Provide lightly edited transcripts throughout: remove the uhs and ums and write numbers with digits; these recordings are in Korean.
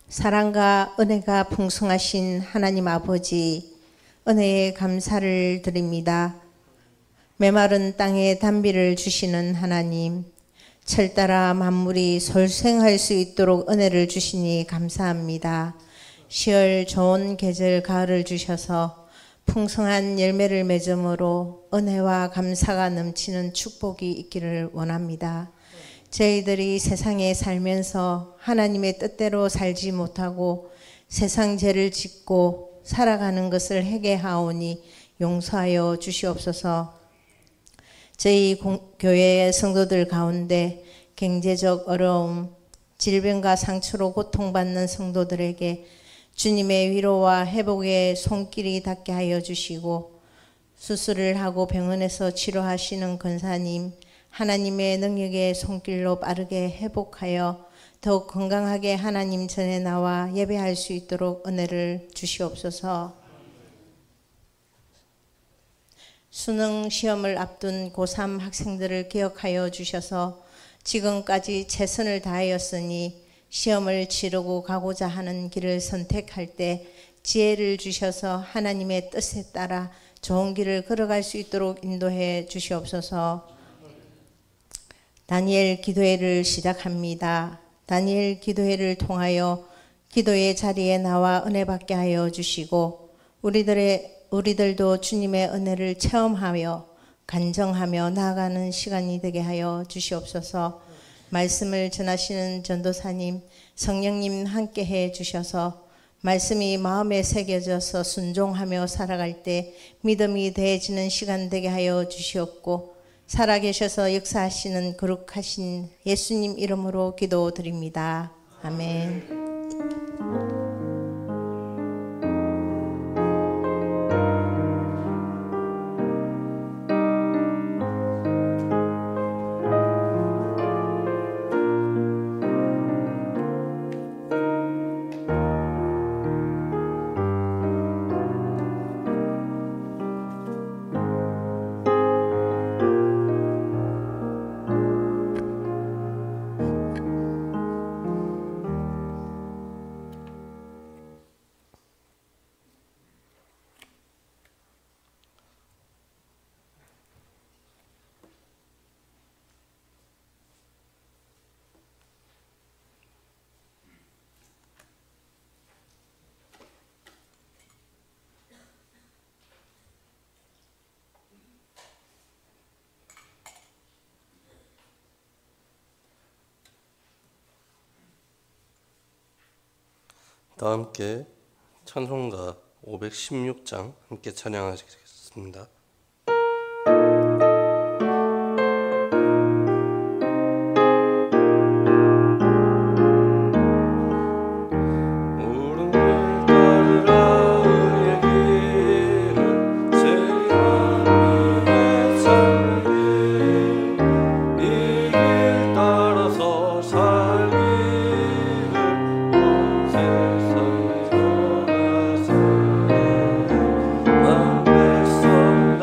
사랑과 은혜가 풍성하신 하나님 아버지, 은혜에 감사를 드립니다. 메마른 땅에 단비를 주시는 하나님, 철따라 만물이 솔생할 수 있도록 은혜를 주시니 감사합니다. 시월 좋은 계절 가을을 주셔서 풍성한 열매를 맺음으로 은혜와 감사가 넘치는 축복이 있기를 원합니다. 저희들이 세상에 살면서 하나님의 뜻대로 살지 못하고 세상 죄를 짓고 살아가는 것을 회개하오니 용서하여 주시옵소서. 저희 교회의 성도들 가운데 경제적 어려움, 질병과 상처로 고통받는 성도들에게 주님의 위로와 회복의 손길이 닿게 하여 주시고, 수술을 하고 병원에서 치료하시는 권사님, 하나님의 능력의 손길로 빠르게 회복하여 더욱 건강하게 하나님 전에 나와 예배할 수 있도록 은혜를 주시옵소서. 수능 시험을 앞둔 고3 학생들을 기억하여 주셔서 지금까지 최선을 다하였으니 시험을 치르고 가고자 하는 길을 선택할 때 지혜를 주셔서 하나님의 뜻에 따라 좋은 길을 걸어갈 수 있도록 인도해 주시옵소서. 다니엘 기도회를 시작합니다. 다니엘 기도회를 통하여 기도의 자리에 나와 은혜 받게 하여 주시고, 우리들도 주님의 은혜를 체험하며 간정하며 나아가는 시간이 되게 하여 주시옵소서. 말씀을 전하시는 전도사님, 성령님 함께 해 주셔서 말씀이 마음에 새겨져서 순종하며 살아갈 때 믿음이 더해지는 시간 되게 하여 주시옵고, 살아계셔서 역사하시는 거룩하신 예수님 이름으로 기도드립니다. 아멘. 다 함께 찬송가 516장 함께 찬양하시겠습니다. 난 백성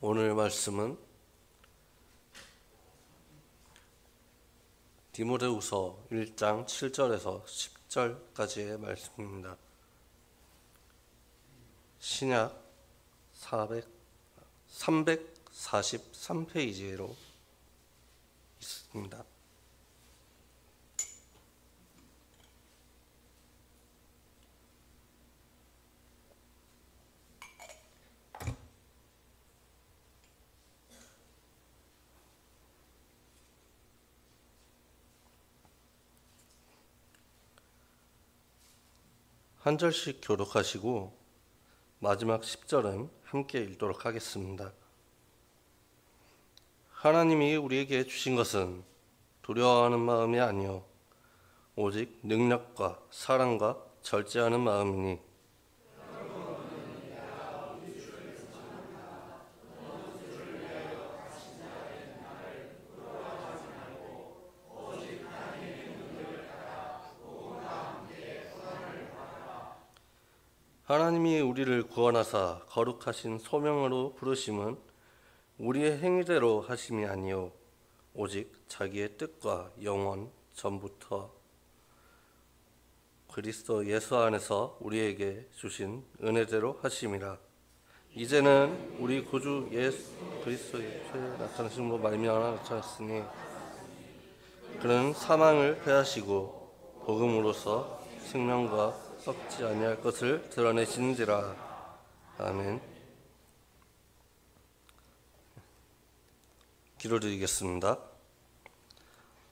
오늘 말씀은 디모데후서 1장 7절에서 10절까지의 말씀입니다. 신약 343페이지로 있습니다. 한 절씩 교독하시고 마지막 10절은 함께 읽도록 하겠습니다. 하나님이 우리에게 주신 것은 두려워하는 마음이 아니요 오직 능력과 사랑과 절제하는 마음이니 하나님이 우리를 구원하사 거룩하신 소명으로 부르심은 우리의 행위대로 하심이 아니요 오직 자기의 뜻과 영원 전부터 그리스도 예수 안에서 우리에게 주신 은혜대로 하심이라. 이제는 우리 구주 예수 그리스도 예수에 나타나심으로 말미암아 나타났으니 그는 사망을 패하시고 복음으로써 생명과 썩지 아니할 것을 드러내신지라. 아멘. 기도드리겠습니다.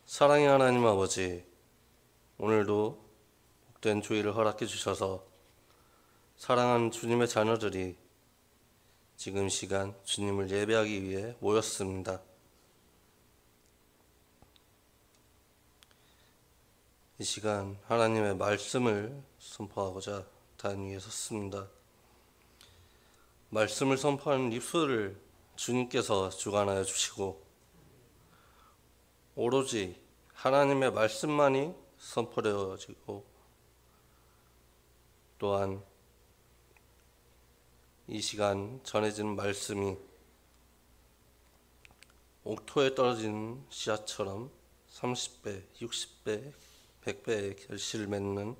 사랑의 하나님 아버지, 오늘도 복된 주일을 허락해 주셔서 사랑하는 주님의 자녀들이 지금 시간 주님을 예배하기 위해 모였습니다. 이 시간 하나님의 말씀을 선포하고자 단 위에 섰습니다. 말씀을 선포하는 입술을 주님께서 주관하여 주시고 오로지 하나님의 말씀만이 선포되어지고 또한 이 시간 전해지는 말씀이 옥토에 떨어진 씨앗처럼 30배, 60배, 100배의 결실을 맺는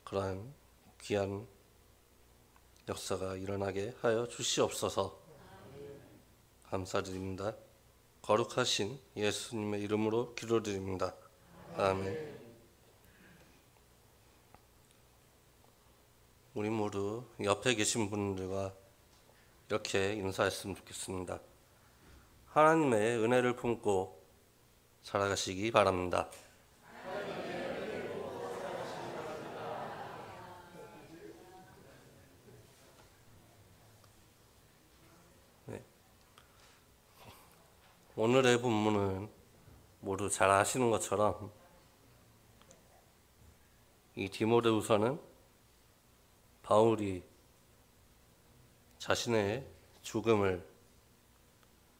그러한 귀한 역사가 일어나게 하여 주시옵소서. 감사드립니다. 거룩하신 예수님의 이름으로 기도드립니다. 아멘. 우리 모두 옆에 계신 분들과 이렇게 인사했으면 좋겠습니다. 하나님의 은혜를 품고 살아가시기 바랍니다. 오늘의 본문은 모두 잘 아시는 것처럼 이 디모데후서는 바울이 자신의 죽음을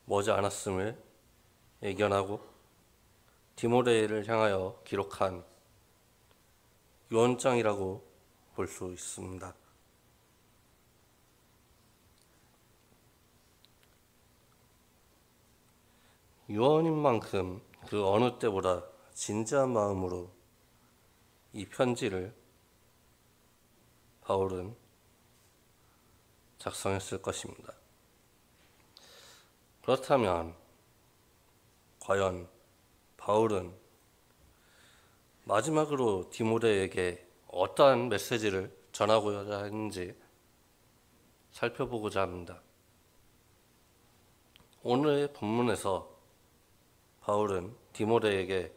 머지않았음을 예견하고 디모데를 향하여 기록한 유언장이라고 볼 수 있습니다. 유언인 만큼 그 어느 때보다 진지한 마음으로 이 편지를 바울은 작성했을 것입니다. 그렇다면 과연 바울은 마지막으로 디모데에게 어떠한 메시지를 전하고자 했는지 살펴보고자 합니다. 오늘의 본문에서 바울은 디모데에게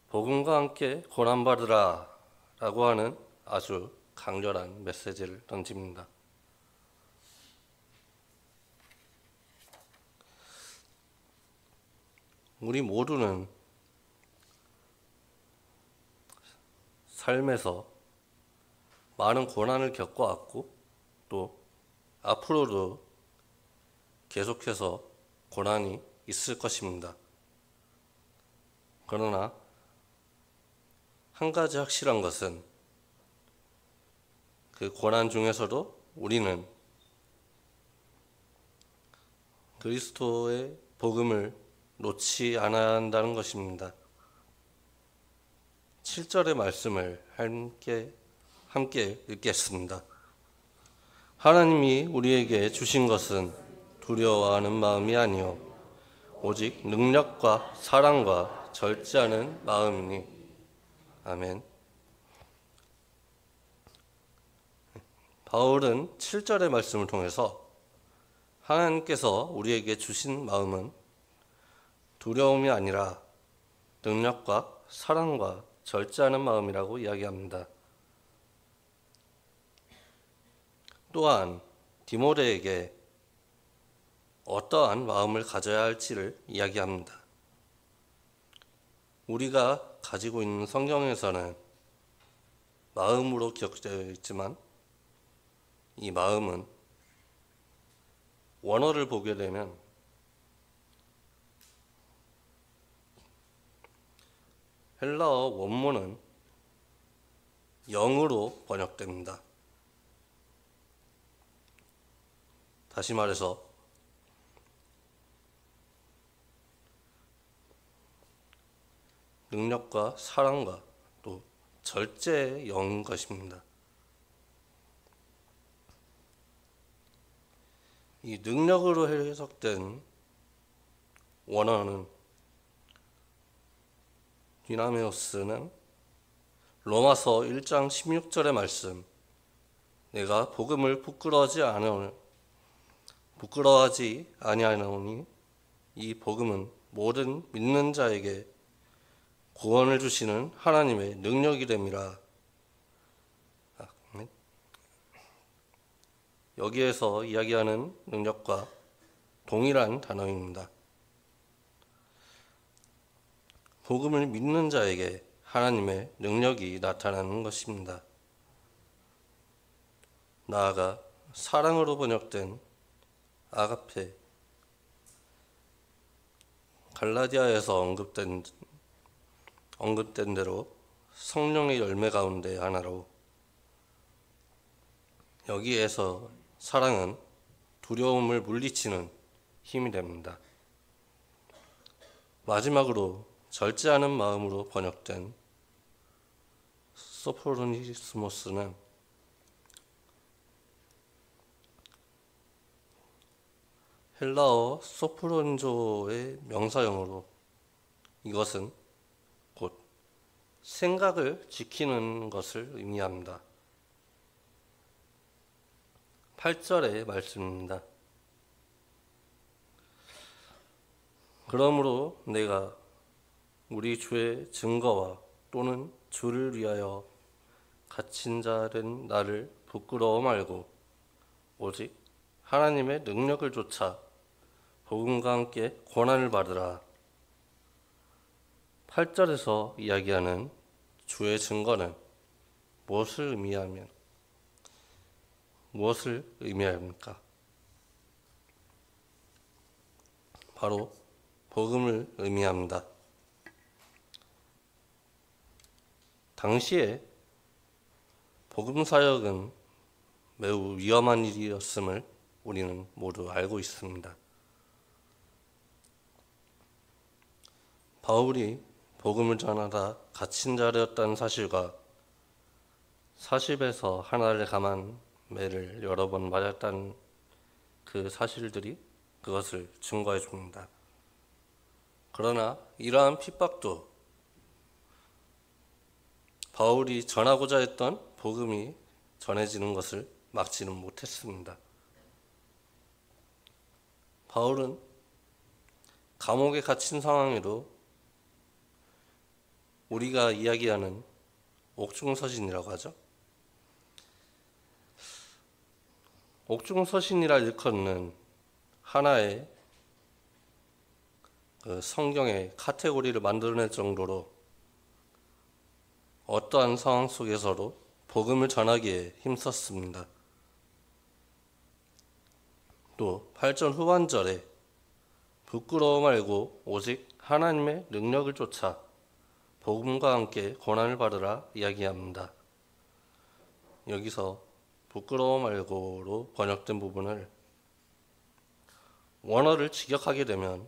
복음과 함께 고난받으라 라고 하는 아주 강렬한 메시지를 던집니다. 우리 모두는 삶에서 많은 고난을 겪어왔고 또 앞으로도 계속해서 고난이 있을 것입니다. 그러나 한 가지 확실한 것은 그 고난 중에서도 우리는 그리스도의 복음을 놓지 않아야 한다는 것입니다. 7절의 말씀을 함께 읽겠습니다. 하나님이 우리에게 주신 것은 두려워하는 마음이 아니요 오직 능력과 사랑과 절제하는 마음이니. 아멘. 바울은 7절의 말씀을 통해서 하나님께서 우리에게 주신 마음은 두려움이 아니라 능력과 사랑과 절제하는 마음이라고 이야기합니다. 또한 디모데에게 어떠한 마음을 가져야 할지를 이야기합니다. 우리가 가지고 있는 성경에서는 마음으로 기록되어 있지만 이 마음은 원어를 보게 되면 헬라어 원문은 영으로 번역됩니다. 다시 말해서 능력과 사랑과 또 절제의 영인 것입니다. 이 능력으로 해석된 원어는 디나메오스는 로마서 1장 16절의 말씀, 내가 복음을 부끄러워하지 아니하노니 이 복음은 모든 믿는 자에게 구원을 주시는 하나님의 능력이됨이라. 여기에서 이야기하는 능력과 동일한 단어입니다. 복음을 믿는 자에게 하나님의 능력이 나타나는 것입니다. 나아가 사랑으로 번역된 아가페, 갈라디아에서 언급된 대로 성령의 열매 가운데 하나로, 여기에서 사랑은 두려움을 물리치는 힘이 됩니다. 마지막으로 절제하는 마음으로 번역된 소포로니스모스는 헬라어 소프론조의 명사형으로 이것은 곧 생각을 지키는 것을 의미합니다. 8절의 말씀입니다. 그러므로 내가 우리 주의 증거와 또는 주를 위하여 갇힌 자 된 나를 부끄러워 말고 오직 하나님의 능력을 쫓아 복음과 함께 고난을 받으라. 8절에서 이야기하는 주의 증거는 무엇을 의미합니까? 바로 복음을 의미합니다. 당시에 복음 사역은 매우 위험한 일이었음을 우리는 모두 알고 있습니다. 바울이 복음을 전하다 갇힌 자였다는 사실과 40에서 하나를 감한 매를 여러 번 맞았다는 그 사실들이 그것을 증거해 줍니다. 그러나 이러한 핍박도 바울이 전하고자 했던 복음이 전해지는 것을 막지는 못했습니다. 바울은 감옥에 갇힌 상황에도 우리가 이야기하는 옥중서신이라고 하죠. 옥중서신이라 일컫는 하나의 성경의 카테고리를 만들어낼 정도로 어떠한 상황 속에서도 복음을 전하기에 힘썼습니다. 또 8절 후반절에 부끄러워 말고 오직 하나님의 능력을 쫓아 복음과 함께 고난을 받으라 이야기합니다. 여기서 부끄러워 말고로 번역된 부분을 원어를 직역하게 되면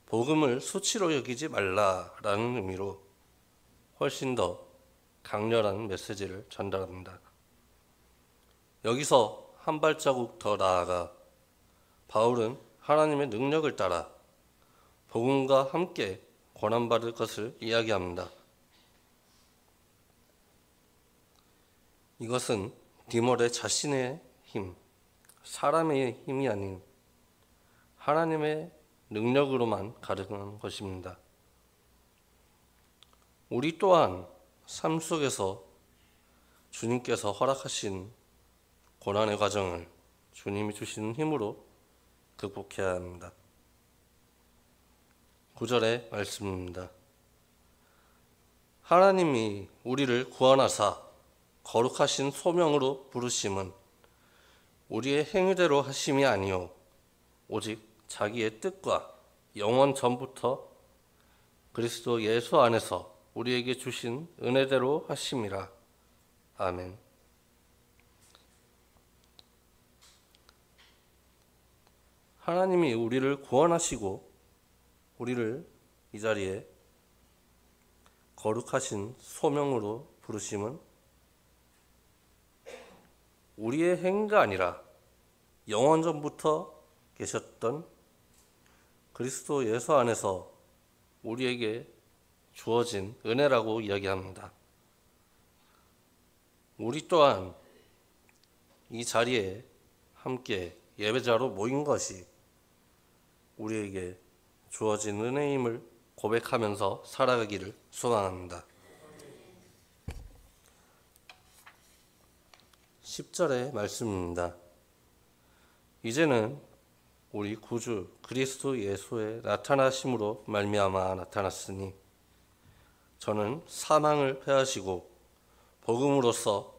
복음을 수치로 여기지 말라라는 의미로 훨씬 더 강렬한 메시지를 전달합니다. 여기서 한 발자국 더 나아가 바울은 하나님의 능력을 따라 복음과 함께 고난받을 것을 이야기합니다. 이것은 디모데 자신의 힘, 사람의 힘이 아닌 하나님의 능력으로만 가능한 것입니다. 우리 또한 삶 속에서 주님께서 허락하신 고난의 과정을 주님이 주시는 힘으로 극복해야 합니다. 9절의 말씀입니다. 하나님이 우리를 구원하사 거룩하신 소명으로 부르심은 우리의 행위대로 하심이 아니요 오직 자기의 뜻과 영원 전부터 그리스도 예수 안에서 우리에게 주신 은혜대로 하심이라. 아멘. 하나님이 우리를 구원하시고 우리를 이 자리에 거룩하신 소명으로 부르심은 우리의 행위가 아니라 영원 전부터 계셨던 그리스도 예수 안에서 우리에게 주어진 은혜라고 이야기합니다. 우리 또한 이 자리에 함께 예배자로 모인 것이 우리에게 주어진 은혜임을 고백하면서 살아가기를 소망합니다. 10절의 말씀입니다. 이제는 우리 구주 그리스도 예수의 나타나심으로 말미암아 나타났으니 저는 사망을 패하시고 복음으로써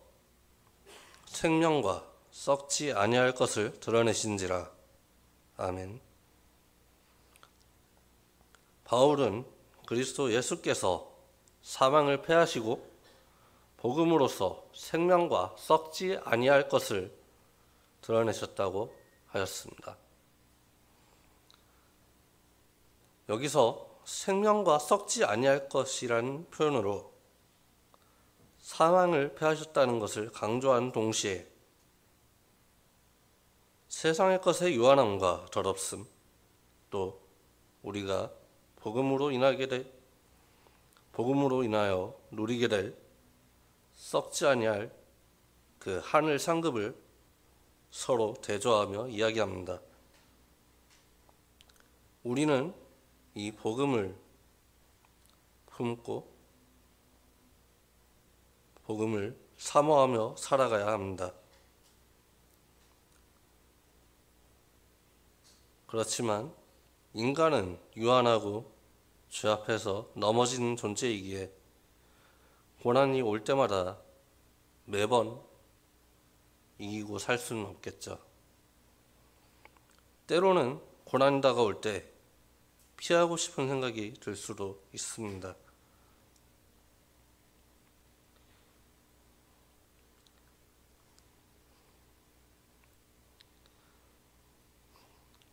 생명과 썩지 아니할 것을 드러내신지라. 아멘. 바울은 그리스도 예수께서 사망을 패하시고 복음으로써 생명과 썩지 아니할 것을 드러내셨다고 하였습니다. 여기서 생명과 썩지 아니할 것이라는 표현으로 사망을 패하셨다는 것을 강조한 동시에 세상의 것의 유한함과 더럽음, 또 우리가 복음으로 인하여 누리게 될 썩지 아니할 그 하늘 상급을 서로 대조하며 이야기합니다. 우리는 이 복음을 품고 복음을 사모하며 살아가야 합니다. 그렇지만 인간은 유한하고 죄 앞에서 넘어지는 존재이기에 고난이 올 때마다 매번 이기고 살 수는 없겠죠. 때로는 고난이 다가올 때 피하고 싶은 생각이 들 수도 있습니다.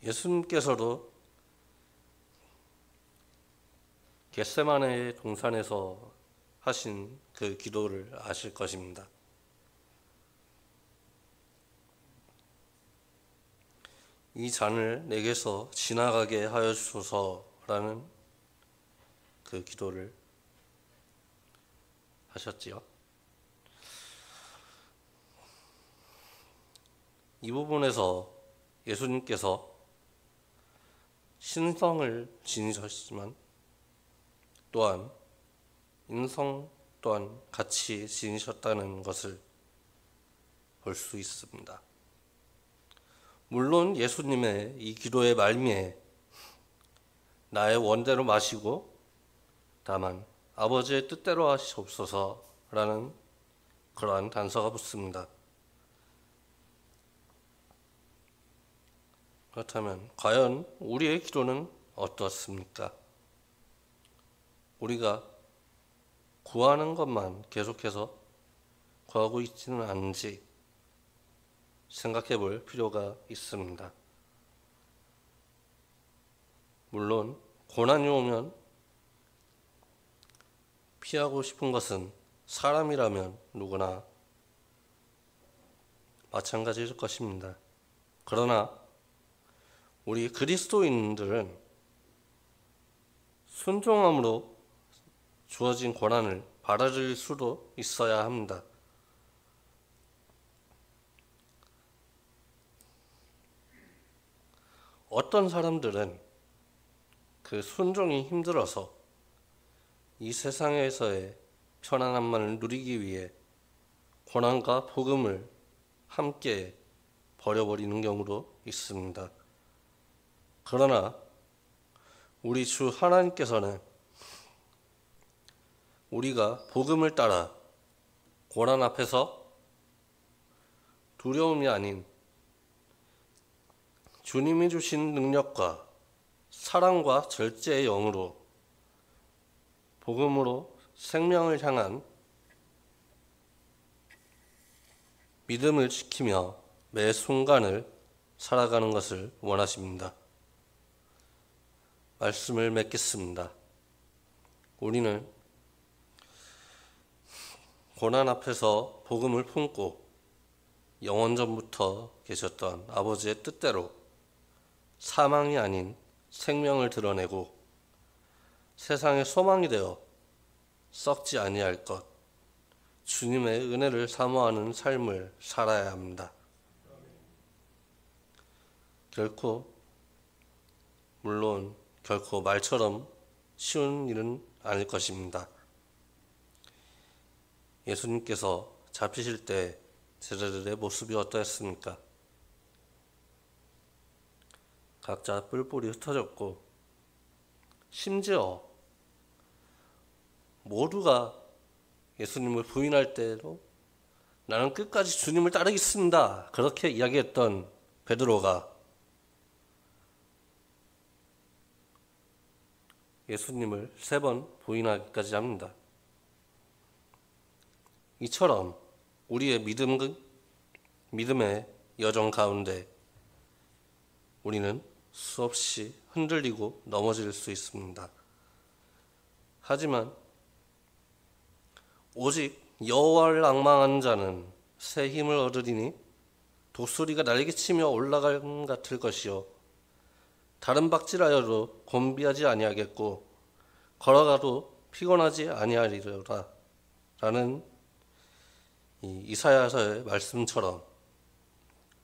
예수님께서도 겟세마네 동산에서 하신 그 기도를 아실 것입니다. 이 잔을 내게서 지나가게 하여 주소서라는 그 기도를 하셨지요. 이 부분에서 예수님께서 신성을 지니셨지만 또한 인성 또한 같이 지니셨다는 것을 볼 수 있습니다. 물론 예수님의 이 기도의 말미에 나의 원대로 마시고 다만 아버지의 뜻대로 하시옵소서라는 그러한 단서가 붙습니다. 그렇다면 과연 우리의 기도는 어떻습니까? 우리가 구하는 것만 계속해서 구하고 있지는 않은지 생각해 볼 필요가 있습니다. 물론 고난이 오면 피하고 싶은 것은 사람이라면 누구나 마찬가지일 것입니다. 그러나 우리 그리스도인들은 순종함으로 주어진 고난을 받아들일 수도 있어야 합니다. 어떤 사람들은 그 순종이 힘들어서 이 세상에서의 편안함만을 누리기 위해 고난과 복음을 함께 버려버리는 경우도 있습니다. 그러나 우리 주 하나님께서는 우리가 복음을 따라 고난 앞에서 두려움이 아닌 주님이 주신 능력과 사랑과 절제의 영으로 복음으로 생명을 향한 믿음을 지키며 매 순간을 살아가는 것을 원하십니다. 말씀을 맺겠습니다. 우리는 고난 앞에서 복음을 품고 영원전부터 계셨던 아버지의 뜻대로 사망이 아닌 생명을 드러내고 세상의 소망이 되어 썩지 아니할 것, 주님의 은혜를 사모하는 삶을 살아야 합니다. 물론 결코 말처럼 쉬운 일은 아닐 것입니다. 예수님께서 잡히실 때 제자들의 모습이 어떠했습니까? 각자 뿔뿔이 흩어졌고 심지어 모두가 예수님을 부인할 때도 나는 끝까지 주님을 따르겠습니다. 그렇게 이야기했던 베드로가 예수님을 3번 부인하기까지 합니다. 이처럼 우리의 믿음의 여정 가운데 우리는 수없이 흔들리고 넘어질 수 있습니다. 하지만 오직 여호와를 앙망하는 자는 새 힘을 얻으리니 독수리가 날개치며 올라감 같을 것이요 다른 박질하여도 곤비하지 아니하겠고 걸어가도 피곤하지 아니하리로다 라는 이사야서의 말씀처럼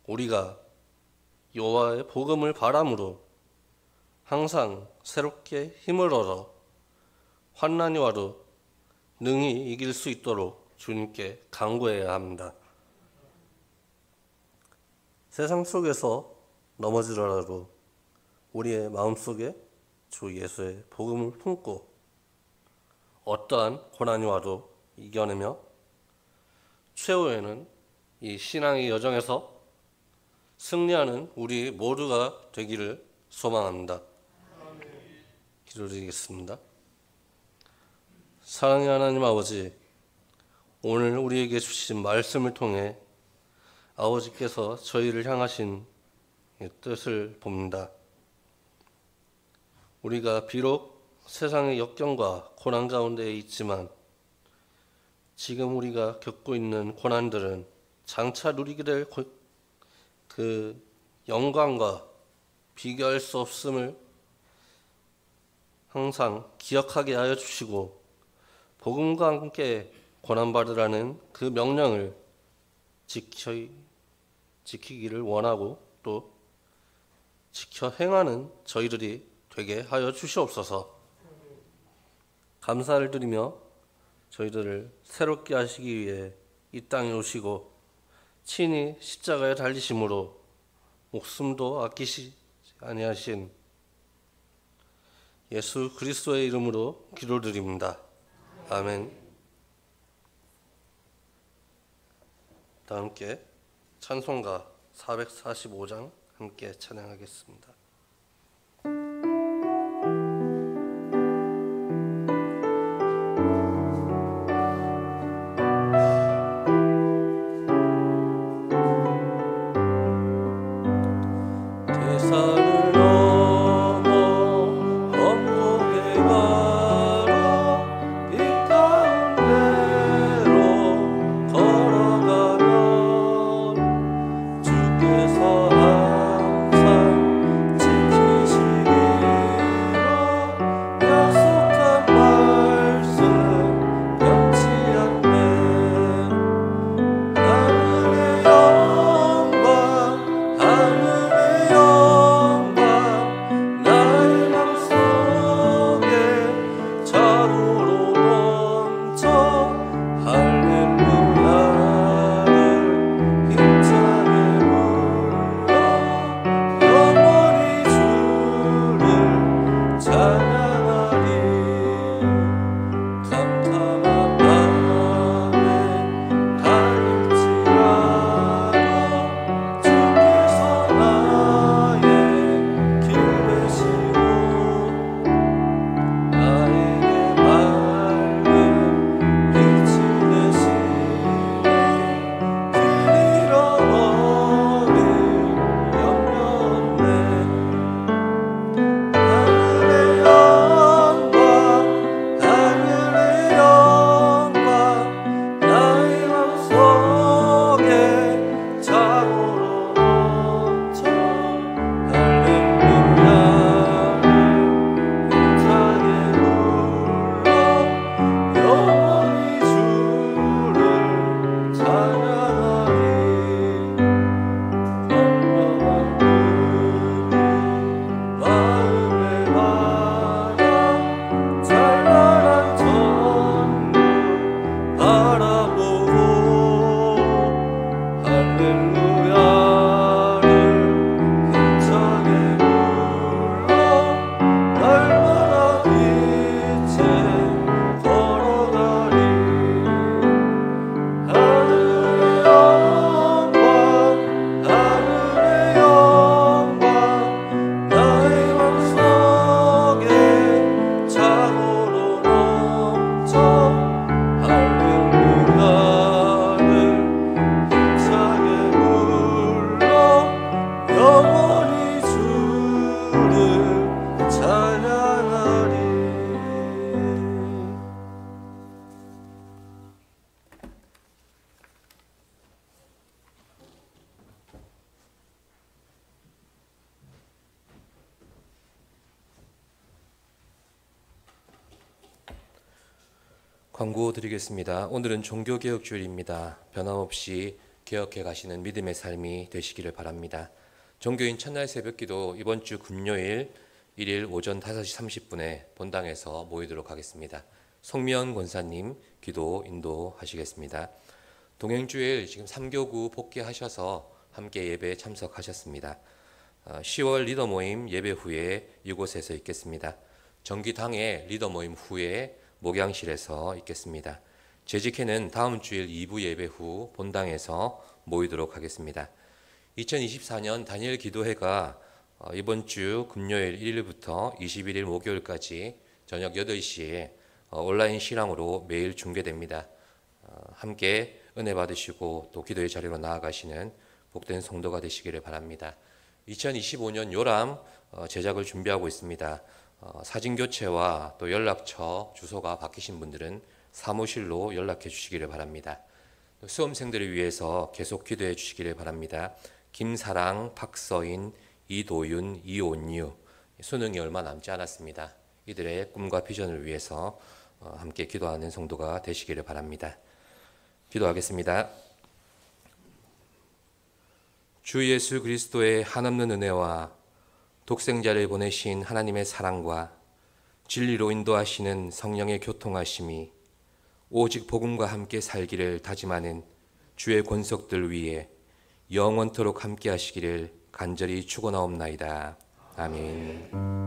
우리가 여호와의 복음을 바람으로 항상 새롭게 힘을 얻어 환난이 와도 능히 이길 수 있도록 주님께 간구해야 합니다. 세상 속에서 넘어지더라도 우리의 마음속에 주 예수의 복음을 품고 어떠한 고난이 와도 이겨내며 최후에는 이 신앙의 여정에서 승리하는 우리 모두가 되기를 소망합니다. 기도드리겠습니다. 사랑의 하나님 아버지, 오늘 우리에게 주신 말씀을 통해 아버지께서 저희를 향하신 뜻을 봅니다. 우리가 비록 세상의 역경과 고난 가운데에 있지만 지금 우리가 겪고 있는 고난들은 장차 누리게 될 그 영광과 비교할 수 없음을 항상 기억하게 하여 주시고 복음과 함께 고난받으라는 그 명령을 지키기를 원하고 또 지켜 행하는 저희들이 되게 하여 주시옵소서. 감사를 드리며 저희들을 새롭게 하시기 위해 이 땅에 오시고 친히 십자가에 달리심으로 목숨도 아끼시지 아니하신 예수 그리스도의 이름으로 기도드립니다. 아멘. 다 함께 찬송가 445장 함께 찬양하겠습니다. 대산을 넘어 광고 드리겠습니다. 오늘은 종교개혁주일입니다. 변함없이 개혁해 가시는 믿음의 삶이 되시기를 바랍니다. 종교인 첫날 새벽기도 이번 주 금요일 1일 오전 5시 30분에 본당에서 모이도록 하겠습니다. 송미연 권사님 기도 인도하시겠습니다. 동행주일 지금 3교구 복귀하셔서 함께 예배에 참석하셨습니다. 10월 리더 모임 예배 후에 이곳에서 있겠습니다. 정기당의 리더 모임 후에 목양실에서 있겠습니다. 재직회는 다음 주일 2부 예배 후 본당에서 모이도록 하겠습니다. 2024년 다니엘 기도회가 이번 주 금요일 1일부터 21일 목요일까지 저녁 8시에 온라인 실황으로 매일 중계됩니다. 함께 은혜 받으시고 또 기도의 자리로 나아가시는 복된 성도가 되시기를 바랍니다. 2025년 요람 제작을 준비하고 있습니다. 사진 교체와 또 연락처 주소가 바뀌신 분들은 사무실로 연락해 주시기를 바랍니다. 수험생들을 위해서 계속 기도해 주시기를 바랍니다. 김사랑, 박서인, 이도윤, 이온유, 수능이 얼마 남지 않았습니다. 이들의 꿈과 비전을 위해서 함께 기도하는 성도가 되시기를 바랍니다. 기도하겠습니다. 주 예수 그리스도의 한없는 은혜와 독생자를 보내신 하나님의 사랑과 진리로 인도하시는 성령의 교통하심이 오직 복음과 함께 살기를 다짐하는 주의 권속들 위에 영원토록 함께 하시기를 간절히 축원하옵나이다. 아멘.